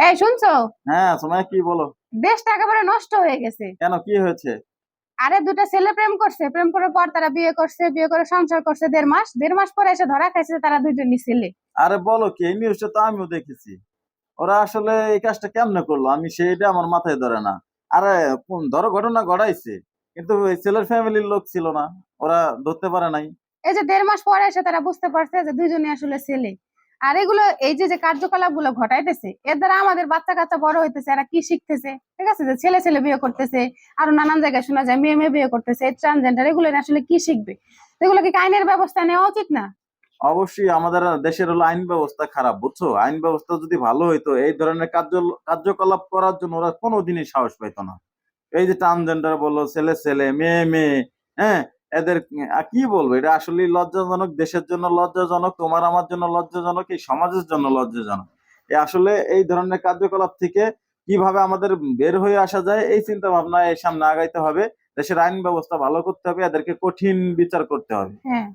এই শুনছো? হ্যাঁ, সময় কি বলো? দেশটা একেবারে নষ্ট হয়ে গেছে। কেন, কি হয়েছে? আরে দুটা ছেলে প্রেম করছে, প্রেম করার পর তারা বিয়ে করছে, বিয়ে করে সংসার করছে 1.5 মাস, 1.5 মাস পরে এসে ধরা খাইছে যে তারা দুইজনই ছেলে। আরে বলো কি, এই নিউজটা তো আমিও দেখেছি। ওরা আসলে এই কাজটা কেমনে করলো আমি সেইটা আমার মাথায় ধরে না। আরে কোন ধরো ঘটনা ঘটাইছে, কিন্তু ওই ছেলের ফ্যামিলির লোক ছিল না, ওরা ধরতে পারে নাই। এই যে 1.5 মাস পরে এসে তারা বুঝতে পারছে যে দুইজনই আসলে ছেলে। আর এগুলো এই যে যে কার্যকলাপ গুলো ঘটাইতেছে, এর দ্বারা আমাদের বাচ্চা কাচ্চা বড় হইতেছে, এরা কি শিখতেছে? ঠিক আছে, যে ছেলে ছেলে বিয়ে করতেছে, আরো নানান জায়গায় শোনা যায় মেয়ে মেয়ে বিয়ে করতেছে, ট্রান্সজেন্ডার, এগুলো এরা আসলে কি শিখবে? তো এগুলো কি আইনের ব্যবস্থা নেওয়া উচিত না? অবশ্যই আমাদের দেশের হলো আইন ব্যবস্থা খারাপ, বুঝছো? আইন ব্যবস্থা যদি ভালো হইতো এই ধরনের কার্যকলাপ করার জন্য ওরা কোনোদিনই সাহস পাইতো না। এই যে ট্রান্সজেন্ডার বললো, ছেলে ছেলে, মেয়ে মেয়ে, হ্যাঁ, এদের কি বলবো, এটা আসলে লজ্জাজনক, দেশের জন্য লজ্জাজনক, তোমার আমার জন্য লজ্জাজনক, এই সমাজের জন্য লজ্জাজনক। আসলে এই ধরনের কার্যকলাপ থেকে কিভাবে আমাদের বের হয়ে আসা যায় এই চিন্তা ভাবনা এই সামনে আগাইতে হবে। দেশের আইন ব্যবস্থা ভালো করতে হবে, এদেরকে কঠিন বিচার করতে হবে। হ্যাঁ।